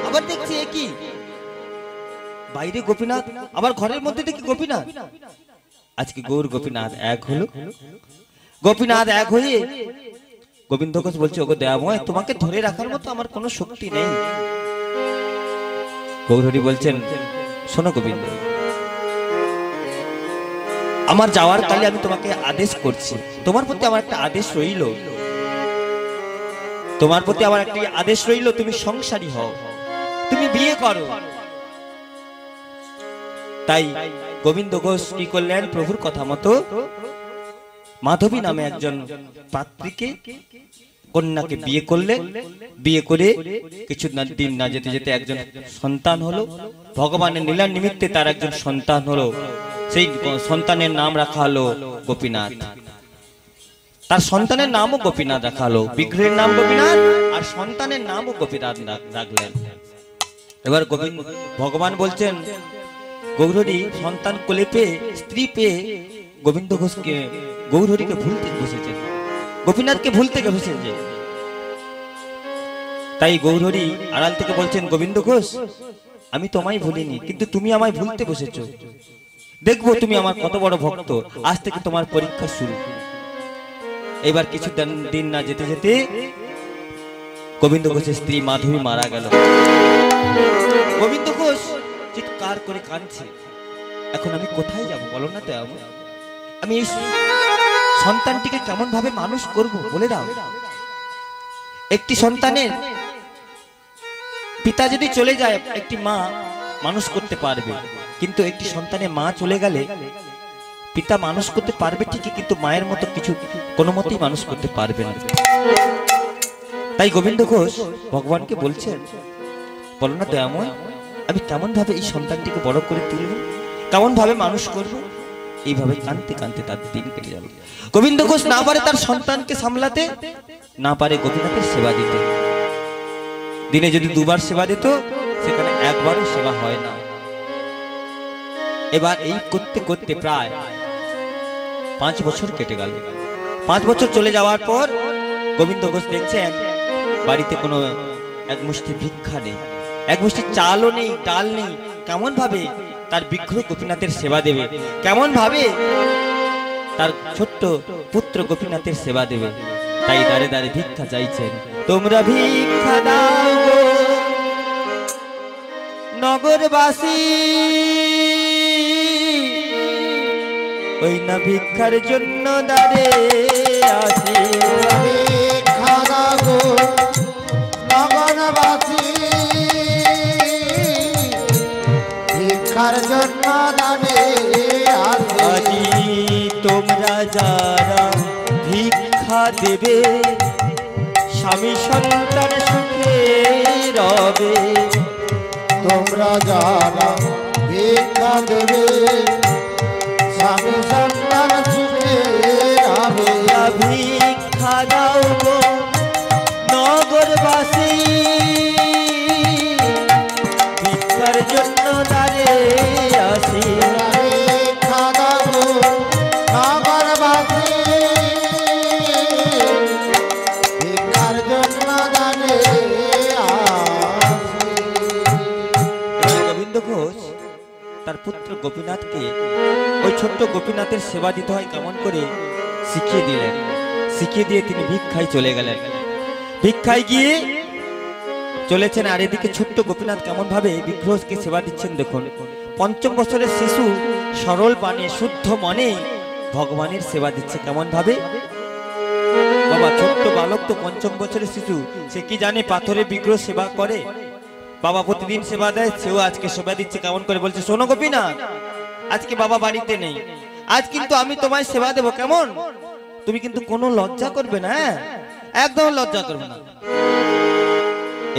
আবার দেখছি কি বাইরে গোপীনাথ, আবার ঘরের মধ্যে দেখি গোপীনাথ। আজকে গৌর গোপীনাথ এক হলো। গোপীনাথ এক হয়ে গোবিন্দ ঘোষ বলছে, ওগো দয়াময়, তোমাকে ধরে রাখার মতো আমার কোনো শক্তি নেই। গৌরহরি বলছেন, শোনো গোবিন্দ, আমার যাওয়ার কালে আমি তোমাকে আদেশ করছি, তোমার প্রতি আমার একটা আদেশ রইল, তোমার প্রতি আমার একটা আদেশ রইল, তুমি সংসারী হও, তুমি বিয়ে করো। তাই গোবিন্দ ঘোষ কি করলেন, প্রভুর কথা মতো মাধবী নামে একজন পাত্রীকে, কন্যাকে বিয়ে করলেন। বিয়ে করে কিছু দিন না যেতে যেতে একজন সন্তান হলো। ভগবানের লীলার নিমিত্তে তার একজন সন্তান হলো, সেই সন্তানের নাম রাখা হলো গোপীনাথ। তার সন্তানের নামও গোপীনাথ রাখালো, বিগ্রহের নাম গোপীনাথ আর সন্তানের নামও গোপীনাথ রাখলেন। এবার ভগবান বলছেন গৌরহরি সন্তান কোলে পেয়ে, স্ত্রী পেয়ে গোবিন্দ ঘোষকে, গৌরহরিকে ভুলতে বসেছেন, গোপীনাথকে ভুলতে বসেছে। তাই গৌরহরি আড়াল থেকে বলছেন গোবিন্দ ঘোষ, আমি তোমায় ভুলিনি, কিন্তু তুমি আমায় ভুলতে বসেছো। দেখবো তুমি আমার কত বড় ভক্ত, আজ থেকে তোমার পরীক্ষা শুরু। এবার কিছু দিন না যেতে যেতে গোবিন্দ ঘোষের স্ত্রী মাধবী মারা গেল। গোবিন্দ ঘোষ চিৎকার করে কাঁদছে, এখন আমি কোথায় যাব বলো না? তো আমি এই সন্তানটিকে কেমন ভাবে মানুষ করব বলে দাও। একটি সন্তানের পিতা যদি চলে যায় একটি মা মানুষ করতে পারবে, কিন্তু একটি সন্তানের মা চলে গেলে পিতা মানুষ করতে পারবে ঠিকই, কিন্তু মায়ের মতো কিছু কোনো মতেই মানুষ করতে পারবে না। তাই গোবিন্দ ঘোষ ভগবানকে বলছেন, বলো না দয়াময়, আমি কেমন ভাবে এই সন্তানটিকে বড় করে তুলব, কেমন ভাবে মানুষ করব। এইভাবে কাঁদতে কাঁদতে তার দিন কেটে যাবে। গোবিন্দ ঘোষ না পারে তার সন্তানকে সামলাতে, না পারে গোপীনাথের সেবা দিতে। দিনে যদি দুবার সেবা দিত, সেখানে একবারও সেবা হয় না। এবার এই করতে করতে প্রায় 5 বছর কেটে গেল। 5 বছর চলে যাওয়ার পর গোবিন্দ ঘোষ দেখছেন বাড়িতে কোনো এক মুষ্টি ভিক্ষা নেই, এক মুষ্টি চালও নেই, ডাল নেই। কেমন ভাবে তার বিগ্রহ গোপীনাথের সেবা দেবে, কেমন ভাবে তার ছোট্ট পুত্র গোপীনাথের সেবা দেবে। তাই দাঁড়ে দাঁড়ে ভিক্ষা চাইছেন, তোমরা ভিক্ষা দাও গো নগরবাসী, ওই না ভিক্ষার জন্য দাঁড়ে আসি। ভিক্ষা দাও গো নগরবাসী, ভিক্ষার জন্য দাঁড়ে আসি। তোমরা যারা ভিক্ষা দেবে, স্বামী সন্তান সুখে রবে। তোমরা যারা ভিক্ষা দেবে, স্বামী সন্তান সুখে রবে। ভিক্ষা দাও গো নগরবাসী, ভিক্ষার জন্য দাঁড়ে আসি। ভিক্ষা দাও গো নগরবাসী, ভিক্ষার জন্য দাঁড়ে আসি। গোবিন্দ ঘোষ তার পুত্র গোপীনাথকে ওই ছোট্ট গোপীনাথের সেবা দিতে হয় কেমন করে শিখিয়ে দিলেন। শিখিয়ে দিয়ে তিনি ভিক্ষায় চলে গেলেন। ভিক্ষায় গিয়ে চলেছেন, আর এদিকে ছোট্ট গোপীনাথ কেমন ভাবে বিগ্রহকে সেবা দিচ্ছেন দেখুন। 5ম বছরের শিশু সরল পানে শুদ্ধ মনে ভগবানের সেবা দিচ্ছে কেমন ভাবে। বাবা ছোট্ট বালক তো 5ম বছরের শিশু, সে কি জানে পাথরের বিগ্রহ সেবা করে? বাবা প্রতিদিন সেবা দেয়, সেও আজকে সেবা দিচ্ছে কেমন করে। বলছে, শোনো গোপীনাথ, আজকে বাবা বাড়িতে নেই, আজ কিন্তু আমি তোমায় সেবা দেবো, কেমন? তুমি কিন্তু কোনো লজ্জা করবে না, একদম লজ্জা করবে না।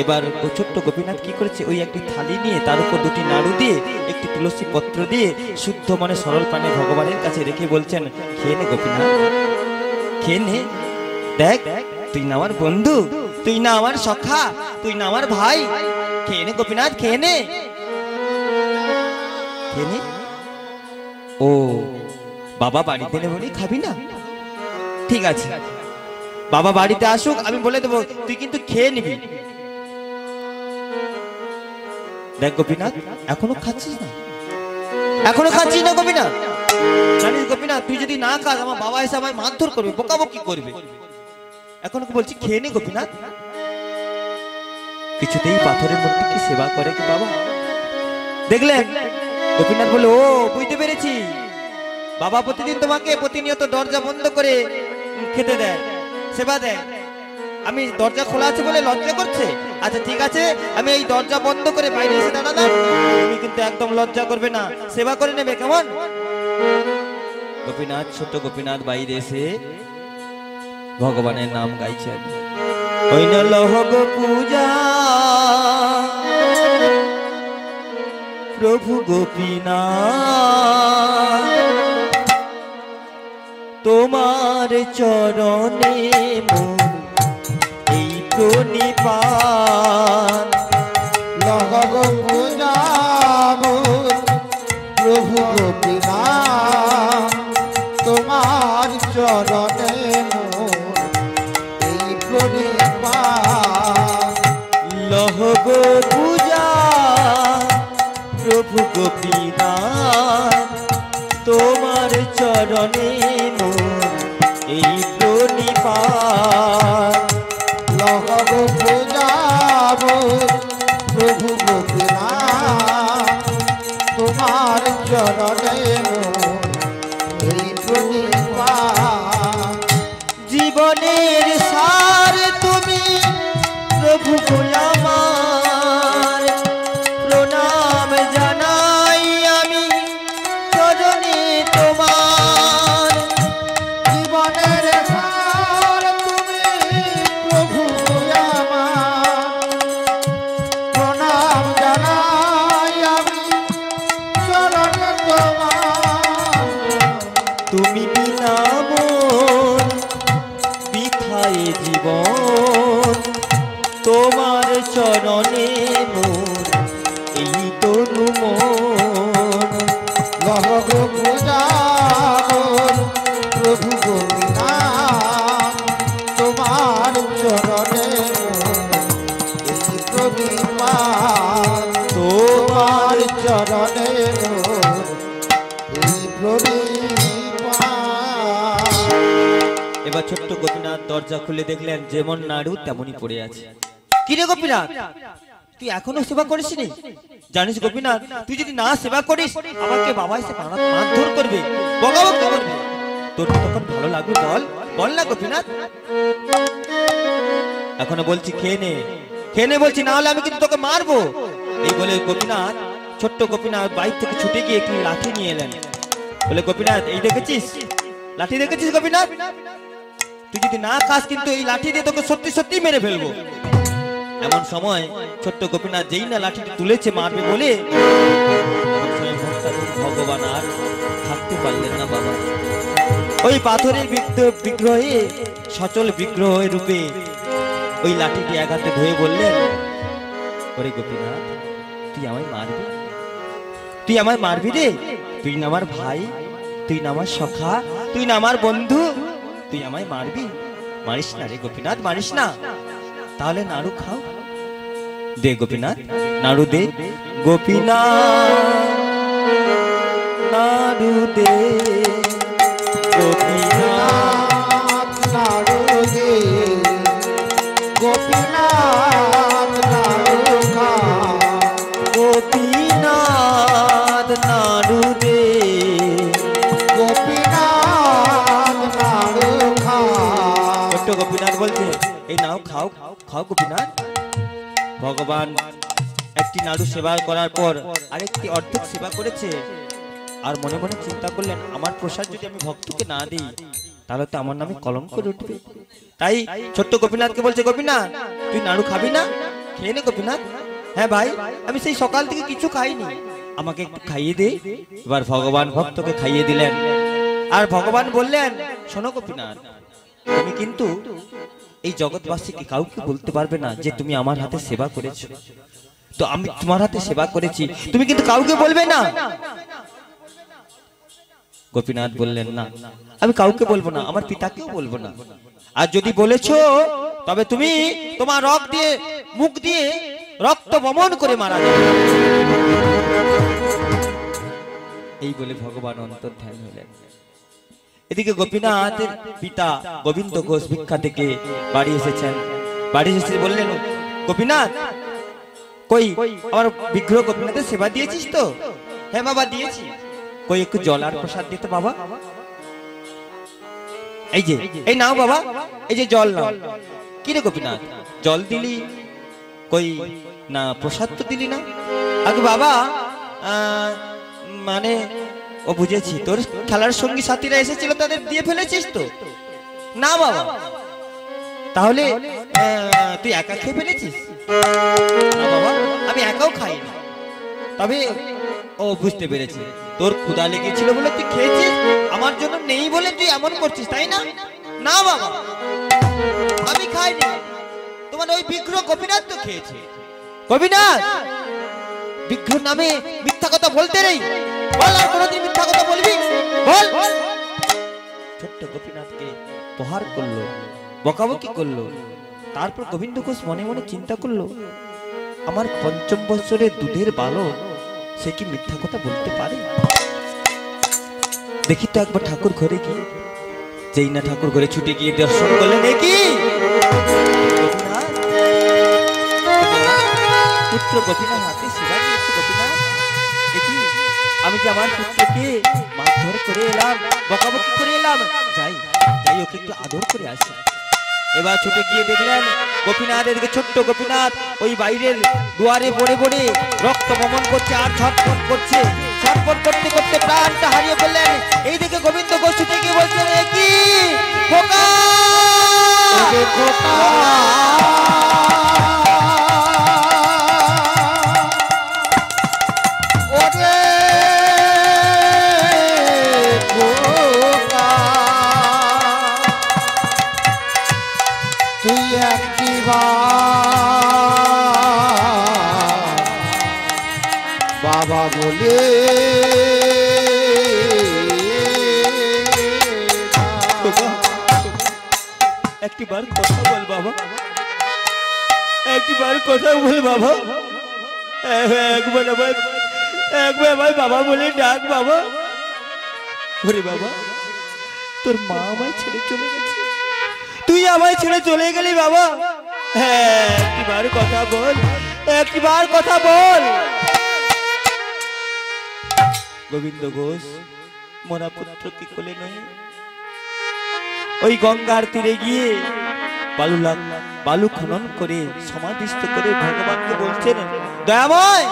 এবার ছোট্ট গোপীনাথ কি করেছে, ওই একটি থালি নিয়ে তার উপর 2টি নাড়ু দিয়ে একটি তুলসী পত্র দিয়ে শুদ্ধ মনে সরল প্রাণে ভগবানের কাছে রেখে বলছেন, খেয়ে নে গোপীনাথ, খেয়ে নে। দেখ, তুই না আমার বন্ধু, তুই না আমার সখা, তুই না আমার ভাই, খেয়ে নে গোপীনাথ, খেয়ে নে, খেয়ে নে। ও বাবা বাড়িতে নেই বলি খাবি না? ঠিক আছে, বাবা বাড়িতে আসুক, আমি বলে দেবো, তুই কিন্তু খেয়ে নিবি। দেখ গোপীনাথ, এখনো খাচ্ছিস না, এখনো খাচ্ছিস না গোপীনাথ? জানিস গোপীনাথ, তুই যদি না খাস আমার বাবা এসে আমায় মারধর করবে, বকাবকি করবে। এখন বলছি খেয়ে নে গোপীনাথ। কিছুতেই পাথরের মূর্তিকে সেবা করে কি বাবা? দেখলেন গোপীনাথ বলে, ও বুঝতে পেরেছি, বাবা প্রতিদিন তোমাকে প্রতিনিয়ত দরজা বন্ধ করে খেতে দেয়, সেবা দেয়। আমি দরজা খোলা আছে বলে লজ্জা করছে? আচ্ছা ঠিক আছে, আমি এই দরজা বন্ধ করে বাইরে এসে দাঁড়ালাম, তুমি কিন্তু একদম লজ্জা করবে না, সেবা করে নেবে, কেমন? গোপীনাথ, ছোট গোপীনাথ বাইরে এসে ভগবানের নাম গাইছেন। ওই না লহগ পূজা প্রভু গোপীনাথ, তোমার চরণে মোর এই প্রণিপাত। লহ গো পূজাবো প্রভু গোপীনাথ তোমার চরণে মোর এই প্রণিপাত। লহ গো পূজা প্রভু গোপীনাথ তোমার চরণে মোর এই প্রণিপাত। লহ গো পূজাবো প্রভু গোপীনাথ তোমার চরণে মোর এই প্রণিপাত। জীবনের সার তুমি প্রভু আমার প্রণাম জানাই আমি চরণে তোমার। জীবনের সার তুমি প্রভু আমার প্রণাম জানাই আমি চরণে তোমার। তুমি বিনা মন বিথায় জীবন তোমার চরণে মোর এই তনু মন। লহ গো পূজাবো প্রভু গোপীনাথ তোমার চরণে মোর এই প্রণিপাত। তোমার চরণে মোর এই প্রণিপাত। এবার ছোট্ট গোপীনাথ দরজা খুলে দেখলেন যেমন নাড়ু তেমনই পড়ে আছে। কিরে গোপীনাথ, তুই এখনো সেবা করিসনি? জানিস গোপীনাথ, তুই যদি না সেবা করিস আমাকে বাবা এসে মারধর করবে, বকাবকি করবে। তোর তখন ভালো লাগবে? বল বল না গোপীনাথ। এখনো বলছি খেয়ে নে বলছি, না হলে আমি কিন্তু তোকে মারবো। এই বলে গোপীনাথ, ছোট্ট গোপীনাথ বাইরে থেকে ছুটে গিয়ে একটি লাঠি নিয়ে এলেন। বলে গোপীনাথ, এই দেখেছিস লাঠি, দেখেছিস গোপীনাথ? তুই যদি না খাস কিন্তু এই লাঠি দিয়ে তোকে সত্যি সত্যি মেরে ফেলবো। এমন সময় ছোট্ট গোপীনাথ যেই না লাঠিটি তুলেছে মারবে বলে, ভগবান আর থাকতে পারলেন না বাবা। ওই পাথরের বিগ্রহে সচল বিগ্রহ রূপে ওই লাঠিটি এক হাতে ধরে বললেন, ওরে গোপীনাথ, তুই আমায় মারবি? তুই আমায় মারবি রে? তুই না আমার ভাই, তুই না আমার সখা, তুই না আমার বন্ধু, তুই আমায় মারবি? মারিস না রে গোপীনাথ, মারিস না। তাহলে নাড়ু খাও, দে গোপীনাথ, নাড়ু দে গোপীনাথ, নাড়ু দে গোপীনাথ, নাড়ু দে গোপীনাথ, নাড়ু খা গোপীনাথ, নাড়ু দে গোপীনাথ, নাড়ু খা। ছোট্ট গোপীনাথ বলছে, এই নাও খাও খাও গোপীনাথ। ভগবান একটি নাড়ু সেবা করার পর আরেকটি অর্ধেক সেবা করেছে, আর মনে মনে চিন্তা করলেন, আমার প্রসাদ যদি আমি ভক্তকে না দিই তাহলে তো আমার নামে কলঙ্ক উঠবে। তাই ছোট্ট গোপীনাথকে বলছে, গোপীনাথ তুই নাড়ু খাবি না? খেয়ে নে গোপীনাথ। হ্যাঁ ভাই, আমি সেই সকাল থেকে কিছু খাইনি, আমাকে একটু খাইয়ে দে। এবার ভগবান ভক্তকে খাইয়ে দিলেন, আর ভগবান বললেন, শোনো গোপীনাথ, তুমি কিন্তু এই জগৎবাসীকে কাউকে বলতে পারবে না যে তুমি আমার হাতে সেবা করেছো। তো আমি তোমার হাতে সেবা করেছি, তুমি কিন্তু কাউকে বলবে না। গোপীনাথ বললেন, না আমি কাউকে বলবো না, আমার পিতাকেও বলবো না। আর যদি বলেছো তবে তুমি তোমার মুখ দিয়ে রক্ত বমন করে মারা যাবে। এই বলে ভগবান অন্তর্ধান হলেন। এদিকে গোপীনাথের পিতা গোবিন্দ ঘোষ ভিক্ষা থেকে বাড়ি এসেছেন। বাড়ি এসে বললেন, গোপীনাথ কই আমার বিগ্রহ গোপীনাথের সেবা দিয়েছিস তো? হ্যাঁ বাবা দিয়েছি। কই একটু জল আর প্রসাদ দিতে বাবা। এই যে এই নাও বাবা, এই যে জল নাও। কি রে গোপীনাথ, জল দিলি কই না প্রসাদ তো দিলি না? আগে বাবা মানে ও বুঝেছি, তোর খেলার সঙ্গী সাথীরা এসেছিল তাদের দিয়ে ফেলেছিস তো? না বাবা। তাহলে তুই একা খেয়ে ফেলেছিস? না বাবা, আমি একাও খাইনি, তবে ও বুঝতে পেরেছি, তোর ক্ষুধা লেগেছিল বলে তুই খেয়েছিস, আমার জন্য নেই বলে তুই এমন করছিস, তাই না? না বাবা, আমি খাইনি, তোমার ওই বিগ্রহ গোপীনাথ তো খেয়েছে। গোপীনাথ, বিগ্রহ নামে মিথ্যা কথা বলতে নেই, বল আর কোনোদিন মিথ্যা কথা বলবি, বল। ছোট্ট গোপীনাথকে প্রহার করলো, বকাবকি করলো। তারপর গোবিন্দ ঘোষ মনে মনে চিন্তা করলো, আমার ৫ম বছরের দুধের বালক, সে কি মিথ্যা কথা বলতে পারে? দেখি তো একবার ঠাকুর ঘরে গিয়ে। যেই না ঠাকুর ঘরে ছুটে গিয়ে দর্শন করলেন, কি পুত্র গোপীনাথ হাতে সেবা দিয়েছে। গোপীনাথ, দেখি আমি যে আমার পুত্রকে মারধর করে এলাম, বকাবকি করে এলাম, যাই যাই ওকে একটু আদর করে আসি। এবার ছুটে গিয়ে দেখলেন গোপীনাথ, এদিকে ছোট্ট গোপীনাথ ওই বাইরের দুয়ারে পড়ে পড়ে রক্ত বমন করছে আর ছটফট করছে। ছটফট করতে করতে প্রাণটা হারিয়ে ফেললেন। এই দিকে গোবিন্দ ঘোষ ছুটে গিয়ে বলছেন, কি খোকা, তুই বাবা বলে একটিবার কথা বল বাবা, একটিবার কথা বল বাবা, একবার ভাই বাবা বলে ডাক বাবা। ওরে বাবা, তোর মা আমায় ছেড়ে চলে গেছে, তুই আমায় ছেড়ে চলে গেলি বাবা, একটিবার কথা বল, একটিবার কথা বল। গোবিন্দ ঘোষ মরা পুত্রকে কোলে নয় ওই গঙ্গার তীরে গিয়ে বালু খনন করে সমাধিস্থ করে ভগবানকে বলছেন, দয়াময়,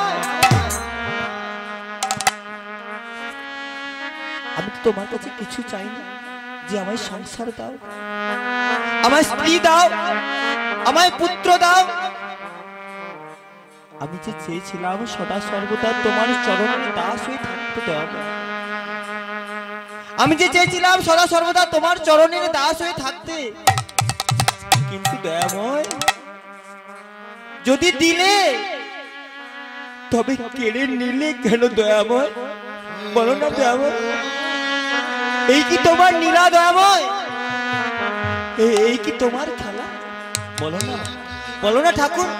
আমি তো তোমার কাছে কিছু চাই না, যে আমায় সংসার দাও, আমায় স্ত্রী দাও, আমায় পুত্র দাও। আমি যে চেয়েছিলাম সদা সর্বদা তোমার চরণে দাস হয়ে থাকতে দেওয়া, আমি যে চেয়েছিলাম সদা সর্বদা তোমার চরণের দাস হয়ে থাকতে, কিন্তু দয়াময়, যদি দিলে তবে কেড়ে নিলে কেন দয়াময়? বলো না দয়াময়, এই কি তোমার নীলা দয়াময়? এই কি তোমার খেলা? বলো না, বলো না ঠাকুর।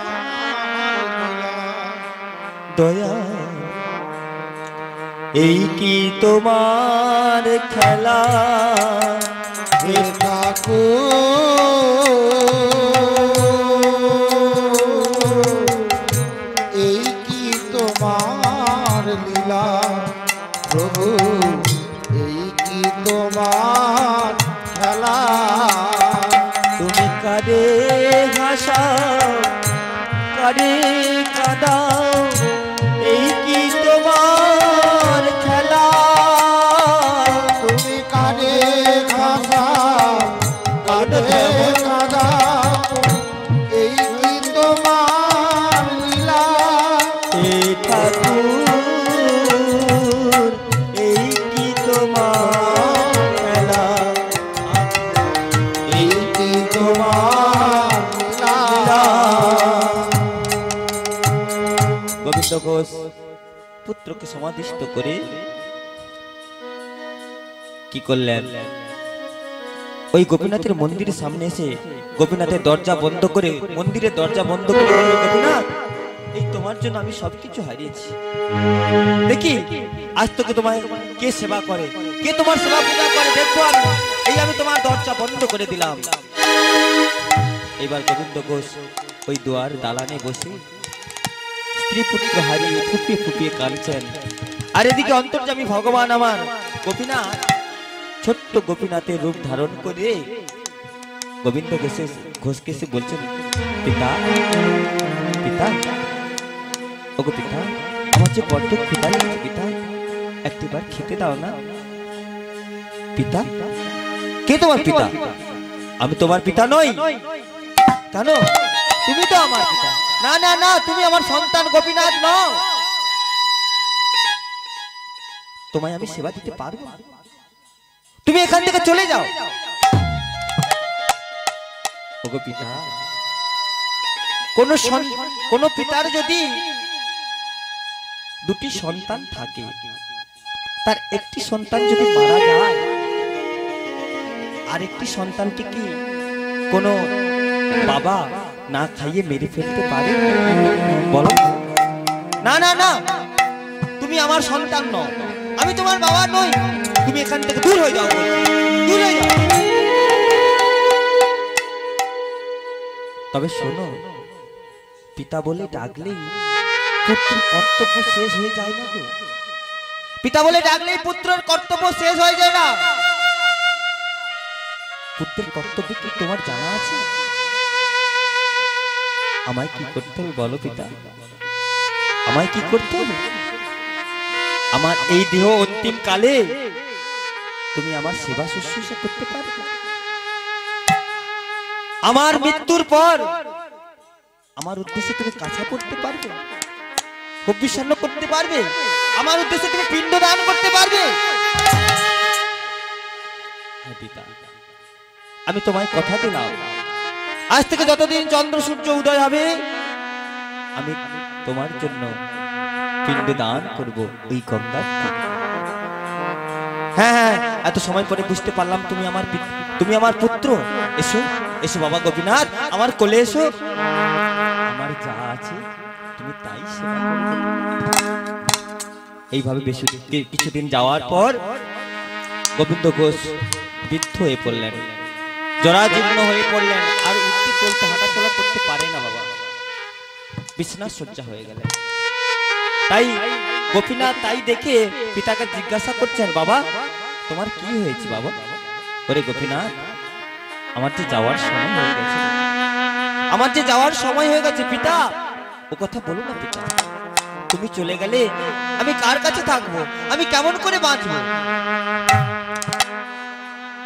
দয়া, এই কি তোমার খেলা? হে ঠাকুর, এই কি তোমার লীলা? প্রভু, এই কি তোমার খেলা? তুমি কারে হাসাও, কারে কাঁদাও, এই কি তোমার খেলা? তুমি কারে হাসাও, কারে কাঁদাও, এই কি তোমার লীলা? হে ঠাকুর, এই কি তোমার খেলা? এই কি তোমার লীলা? গোবিন্দ ঘোষ পুত্রকে সমাধিস্থ করে কি করলেন, ওই গোপীনাথের মন্দিরের সামনে এসে গোপীনাথের দরজা বন্ধ করে, মন্দিরের দরজা বন্ধ করে বললেন, গোপীনাথ, এই তোমার জন্য আমি সবকিছু হারিয়েছি, দেখি আজ তোকে তোমায় কে সেবা করে, কে তোমার সেবা পূজা করে দেখবো আমি। এই আমি তোমার দরজা বন্ধ করে দিলাম। এবার গোবিন্দ ঘোষ ওই দুয়ার দালানে বসে স্ত্রী পুত্র হারিয়ে ফুপিয়ে ফুপিয়ে কাঁদছেন। আর এদিকে অন্তর্যামী ভগবান আমার গোপীনাথ ছোট্ট গোপীনাথের রূপ ধারণ করে গোবিন্দ ঘোষকে এসে বলছেন, পিতা, পিতা, ওগো পিতা, আমার যে বড্ড ক্ষুধা লেগেছে পিতা, একটিবার খেতে দাও না। পিতা, কে তোমার পিতা? আমি তোমার পিতা নই। কেন? তুমি তো আমার পিতা। না না না, তুমি আমার সন্তান গোপীনাথ নও। তোমায় আমি সেবা দিতে পারবো না। তুমি এখান থেকে চলে যাও। ওগো পিতা, কোন পিতার যদি দুটি সন্তান থাকে, তার একটি সন্তান যদি মারা যায়, আরেকটি সন্তানটি কি কোনো বাবা না খাইয়ে মেরে ফেলতে পারে? বলো। না না না, তুমি আমার সন্তান নও, আমি তোমার বাবা নই। তুমি এখান থেকে দূর হয়ে যাও, দূর হয়ে যাও। তবে শোনো, পিতা বলে ডাকলেই পুত্রের কর্তব্য শেষ হয়ে যায় না গো। পিতা বলে ডাকলেই পুত্রের কর্তব্য শেষ হয়ে যায় না। পুত্রের কর্তব্য কি তোমার জানা আছে? আমায় কি করতে হবে বলো পিতা, আমায় কি করতে হবে? আমার এই দেহ অন্তিম কালে তুমি আমার সেবা শুশ্রূষা করতে পারবে? আমার মৃত্যুর পর আমার উদ্দেশ্যে তুমি কাছা পড়তে পারবে, হবিষ্যান্ন করতে পারবে, আমার উদ্দেশ্যে তুমি পিণ্ড দান করতে পারবে? আমি তোমায় কথা দিলাম, আজ থেকে যতদিন চন্দ্র সূর্য উদয় হবে আমি তোমার জন্য পিণ্ড দান করব ওই গঙ্গার। হ্যাঁ হ্যাঁ, এত সময় পরে বুঝতে পারলাম তুমি আমার পুত্র। এসো এসো বাবা গোপীনাথ, আমার কোলে এসো। আমার যা আছে তুমি তাই সেবা করবে। এইভাবে কিছুদিন যাওয়ার পর গোবিন্দ ঘোষ বৃদ্ধ হয়ে পড়লেন, জরাজীর্ণ হয়ে পড়লেন, আর উঠতে চলতে হাঁটাচলা করতে পারে না বাবা, বিছানা শয্যা হয়ে গেলেন। তাই গোপীনাথ তাই দেখে পিতাকে জিজ্ঞাসা করছেন, বাবা তোমার কি হয়েছে বাবা? ওরে গোপীনাথ, আমার যে যাওয়ার সময় হয়ে গেছে, আমার যে যাওয়ার সময় হয়ে গেছে পিতা। ও কথা বলো না পিতা, তুমি চলে গেলে আমি কার কাছে থাকবো, আমি কেমন করে বাঁচবো?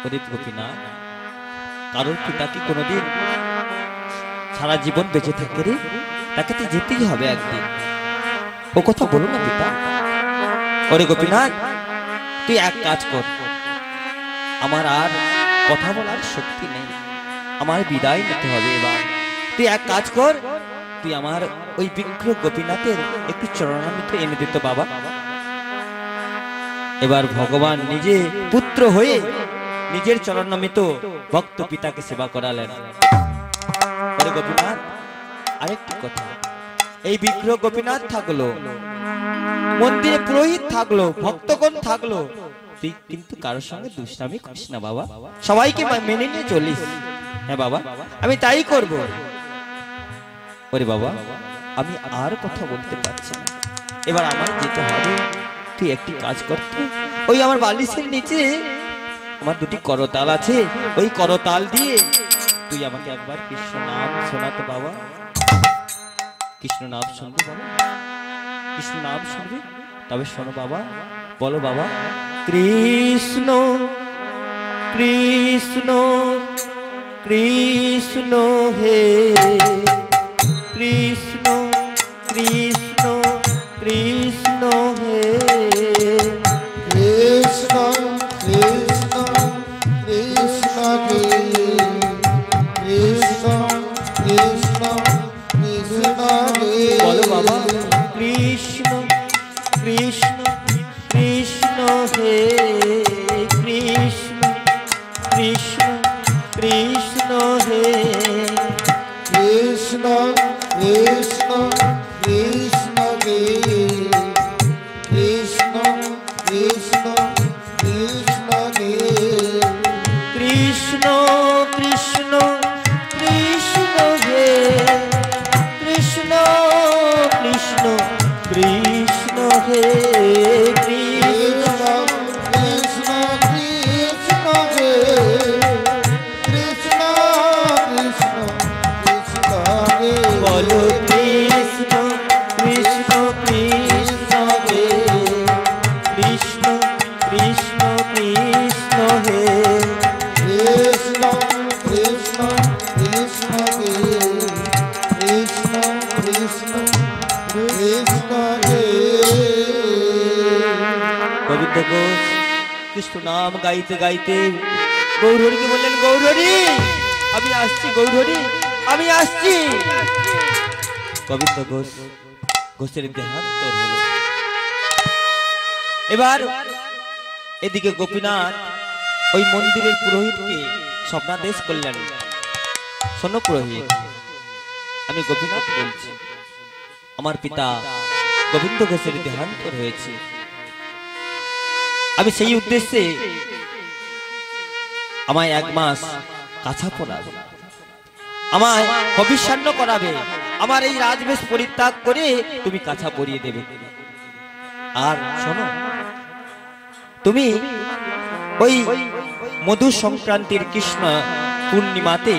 ওরে গোপীনাথ, কারোর পিতা কি কোনোদিন সারা জীবন বেঁচে থাকে রে? তাকে তো যেতেই হবে একদিন। ও কথা বলো না পিতা। ওরে গোপীনাথ, তুই এক কাজ কর, আমার আর কথা বলার শক্তি নেই, আমার বিদায় নিতে হবে এবার। তুই এক কাজ কর, তুই আমার ওই বিগ্রহ গোপীনাথের একটু চরণামৃত এনে দিত বাবা। এবার ভগবান নিজে পুত্র হয়ে নিজের চরণামৃত ভক্ত পিতাকে সেবা করালেন। ওরে গোপীনাথ, আরেকটি কথা, এই বিগ্রহ গোপীনাথ থাকলো, মন্দিরে পুরোহিত থাকলো, ভক্তগণ থাকলো, তুই কিন্তু কারোর সঙ্গে দুষ্টামি করিস না বাবা, সবাইকে মেনে নিয়ে চলিস। হ্যাঁ বাবা, আমি তাই করব। ওরে বাবা, আমি আর কথা বলতে পারছি না, এবার আমার যেতে হবে। তুই একটি কাজ করতে, ওই আমার বালিশের নিচে আমার দুটি করতাল আছে, ওই করতাল দিয়ে তুই আমাকে একবার কৃষ্ণ নাম শোনাতে বাবা। কৃষ্ণ নাম শুনবি বাবা, কৃষ্ণ নাম শুনবি? তবে শোনো বাবা, বলো বাবা, কৃষ্ণ কৃষ্ণ কৃষ্ণ হে কৃষ্ণ কৃষ্ণ কৃষ্ণ হে কৃষ্ণ কৃষ্ণ কৃষ্ণ হে কৃষ্ণ কৃষ্ণ কৃষ্ণ হে। বলো বাবা, কৃষ্ণ কৃষ্ণ কৃষ্ণ হে কৃষ্ণ কৃষ্ণ কৃষ্ণ হে কৃষ্ণ কৃষ্ণ কৃষ্ণ হে কৃষ্ণ কৃষ্ণ কৃষ্ণ হে কৃষ্ণ কৃষ্ণ কৃষ্ণ হে কৃষ্ণ কৃষ্ণ কৃষ্ণ হে কৃষ্ণ কৃষ্ণ কৃষ্ণ হে কৃষ্ণ কৃষ্ণ কৃষ্ণ হে। বলো কৃষ্ণ কৃষ্ণ কৃষ্ণ হে কৃষ্ণ কৃষ্ণ কৃষ্ণ হে কৃষ্ণ কৃষ্ণ কৃষ্ণ হে কৃষ্ণ কৃষ্ণ কৃষ্ণ হে। গোবিন্দ ঘোষ কৃষ্ণ নাম গাইতে গাইতে গৌরহরিকে বললেন, গৌরহরি আমি আসছি, গৌরহরি আমি আসছি। গোবিন্দ ঘোষের দেহান্তর হলো। এবার এদিকে গোপীনাথ ওই মন্দিরের পুরোহিতকে স্বপ্নাদেশ করলেন, শোনো পুরোহিত, আমি গোপীনাথ বলছি, আমার পিতা গোবিন্দ ঘোষের দেহান্তর হয়েছে। আমি সেই উদ্দেশ্যে আমায় 1 মাস কাছা পড়াবে, আমায় অবিষ্যান্ন করাবে, আমার এই রাজবেশ পরিত্যাগ করে তুমি কাছা পরিয়ে দেবে। আর শোনো, তুমি ওই মধু সংক্রান্তির কৃষ্ণ পূর্ণিমাতে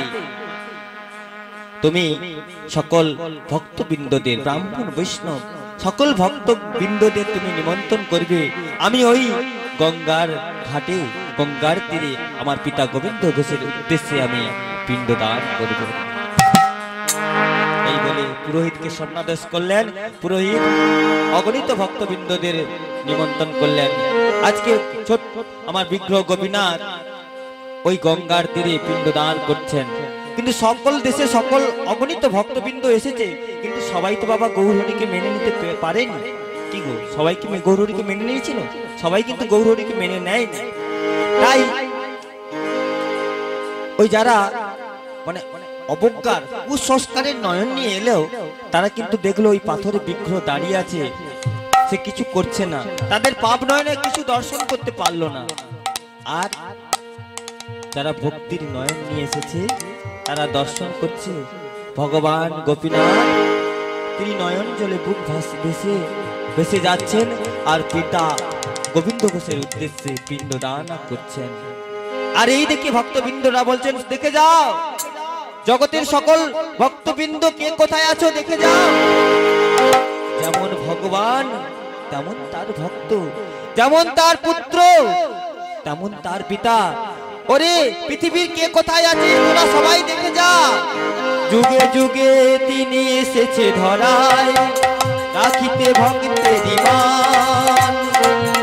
তুমি সকল ভক্তবৃন্দদের, ব্রাহ্মণ বৈষ্ণব সকল ভক্তবৃন্দদের তুমি নিমন্ত্রণ করবে। আমি ওই গঙ্গার ঘাটে, গঙ্গার তীরে আমার পিতা গোবিন্দ ঘোষের উদ্দেশ্যে আমি পিণ্ডদান করব। এই বলে পুরোহিতকে স্বপ্নাদেশ করলেন। পুরোহিত অগণিত ভক্তবৃন্দদের নিমন্ত্রণ করলেন। আজকে ছোট্ট আমার বিগ্রহ গোপীনাথ ওই গঙ্গার তীরে পিণ্ডদান করছেন। কিন্তু সকল দেশে সকল অগণিত ভক্তবৃন্দ এসেছে, কিন্তু সবাই তো বাবা গৌরহরিকে মেনে নিতে পারেনি। কি গো, সবাই কি গৌরহরিকে মেনে নিয়েছিল? সবাই কিন্তু গৌরহরিকে মেনে নেয়নি। তাই ওই যারা মানে অবজ্ঞার কুসংস্কারের নয়ন নিয়ে এলেও তারা কিন্তু দেখলো ওই পাথরের বিগ্রহ দাঁড়িয়ে আছে, সে কিছু করছে না, তাদের পাপ নয়নে কিছু দর্শন করতে পারলো না। আর যারা ভক্তির নয়ন নিয়ে এসেছে তারা দর্শন করছে ভগবান গোপীনাথ, তিনি নয়ন জলে বুক ভেসে যাচ্ছেন আর পিতা গোবিন্দ ঘোষের উদ্দেশ্যে পিণ্ডদান করছেন। আর এই দেখে ভক্তবৃন্দরা বলছেন, দেখে যাও জগতের সকল ভক্তবৃন্দ কে কোথায় আছো, দেখে যাও। যেমন ভগবান তেমন তার ভক্ত, যেমন তার পুত্র তেমন তার পিতা। ওরে পৃথিবীর কে কোথায় আছে তোরা সবাই দেখে যা। যুগে যুগে তিনি এসেছে ধরায়, রাখিতে ভক্তের মান।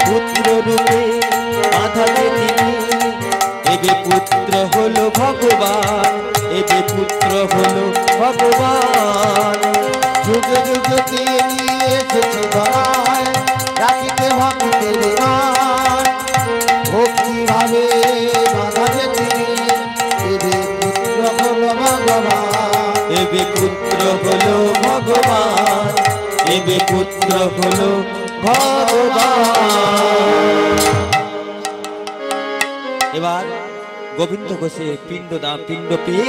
পুত্র রূপে বাঁধাতে তিনি, এবে পুত্র হলো ভগবান, এবে পুত্র হলো ভগবান। যুগে যুগে তিনি এসেছে ধরায়, রাখিতে ভক্তের মান। ভক্তি ভাবে বাঁধাবে তিনি, এবে পুত্র হলো ভগবান, এবে পুত্র হলো ভগবান, এবে পুত্র হলো ভগবান। এবার গোবিন্দ ঘোষে পিণ্ড পেয়ে,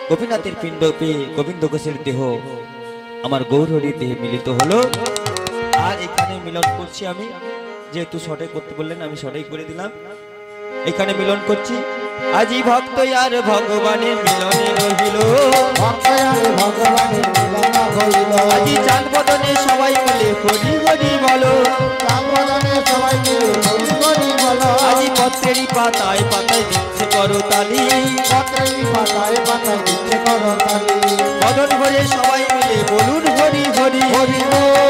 গোপীনাথের পিণ্ড পেয়ে গোবিন্দ ঘোষের দেহ আমার গৌরহরির দেহে মিলিত হলো। আর এখানে মিলন করছি আমি, যেহেতু শর্টে করতে বললেন আমি শর্টেই করে দিলাম। এখানে মিলন করছি, আজি ভক্ত আর ভগবানের মিলনে রহিল, ভক্ত আর ভগবানের মিলন হইল। আজি চাঁদ বদনে সবাই মিলে হরি হরি বলো, চাঁদ বদনে সবাই মিলে হরি হরি বলো। আজি পত্রেরই পাতায় পাতায় দিচ্ছে করতালি, পত্রেরই পাতায় পাতায় দিচ্ছে করতালি। বদন ভরে সবাই মিলে বলুন হরি হরি হরি বল।